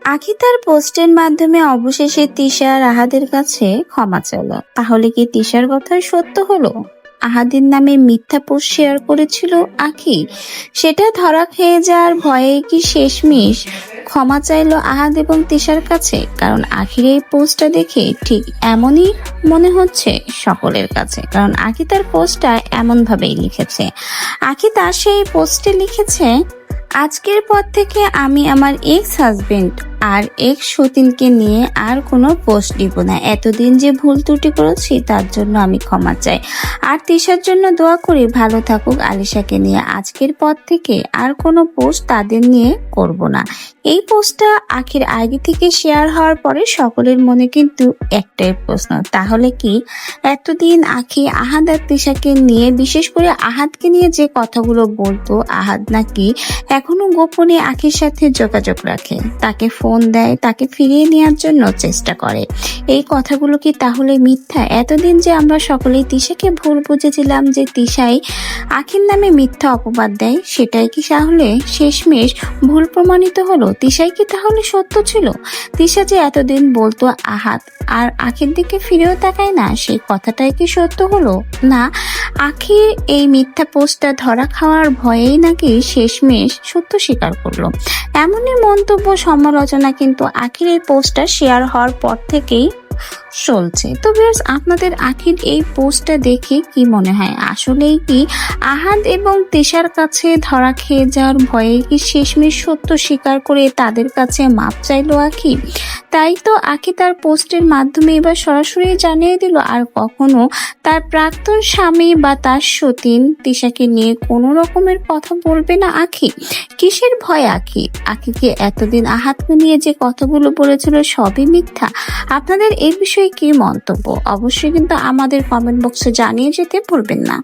আখি তার পোস্টের মাধ্যমে অবশেষে তিশা আর আহাদের কাছে ক্ষমা চাইল। তাহলে কি তিশার কথাই সত্য হলো? আহাদের নামে মিথ্যা পোস্ট শেয়ার করেছিল আখি, সেটা ধরা খেয়ে যাওয়ার ভয়ে কি শেষমেশ ক্ষমা চাইলো আহাদ এবং তিশার কাছে? কারণ আখির এই পোস্টটা দেখে ঠিক এমনই মনে হচ্ছে সকলের কাছে, কারণ আখি তার পোস্টটা এমন ভাবেই লিখেছে। আখি তার সেই পোস্টে লিখেছে, আজকের পর থেকে আমি আমার এক্স হাজবেন্ড আর এক্স সতীনকে নিয়ে আর কোনো পোস্ট দিব না। এতদিন যে ভুল ত্রুটি করেছি তার জন্য আমি ক্ষমা চাই। আর তিশার জন্য দোয়া করি ভালো থাকুক আলিশাকে নিয়ে। আজকের পর থেকে আর কোনো পোস্ট তাদের নিয়ে করব না। এই পোস্টটা আখির আগে থেকে শেয়ার হওয়ার পরে সকলের মনে কিন্তু একটাই প্রশ্ন, তাহলে কি এতদিন আখি আহাদ আর তিশাকে নিয়ে, বিশেষ করে আহাদকে নিয়ে যে কথাগুলো বলতো, আহাদ নাকি এখনো গোপনে আখির সাথে যোগাযোগ রাখে, তাকে ফোন দেয়, তাকে ফিরিয়ে নেওয়ার জন্য চেষ্টা করে, এই কথাগুলো কি তাহলে মিথ্যা? এতদিন যে আমরা সকলেই তিশাকে ভুল বুঝেছিলাম যে তিশাই আখির নামে মিথ্যা অপবাদ দেয়, সেটাই কি তাহলে শেষমেশ ভুল প্রমাণিত হলো? তিশাই কি তাহলে সত্য ছিল? তিশা যে এতদিন বলতো আহাদ আর আখির দিকে ফিরেও তাকায় না, সেই কথাটাই কি সত্য হলো? না, আখির এই মিথ্যা পোস্টটা ধরা খাওয়ার ভয়েই নাকি শেষমেশ সত্য স্বীকার করলো। এমনই মন্তব্য সমালোচনা কিন্তু আখির এই পোস্টটা শেয়ার হওয়ার পর থেকেই চলছে। তো ভিউয়ার্স, আপনাদের আখির এই পোস্টটা দেখে কি মনে হয়? আসলেই কি আহাদ এবং তিশার কাছে ধরা খেয়ে যাওয়ার ভয়ে কি শেষমেশ সত্য স্বীকার করে তাদের কাছে মাপ চাইলো আখি? তাই তো আখি তার পোস্টের মাধ্যমে এবার সরাসরি জানিয়ে দিল আর কখনো তার প্রাক্তন স্বামী বা তার সতীন তিশাকে নিয়ে কোনো রকমের কথা বলবে না আখি। কিসের ভয় আখি? আখিকে এতদিন আহাতকে নিয়ে যে কথাগুলো বলেছিল সবই মিথ্যা? আপনাদের এই বিষয়ে কি মন্তব্য? অবশ্যই কিন্তু আমাদের কমেন্ট বক্সে জানিয়ে যেতে ভুলবেন না।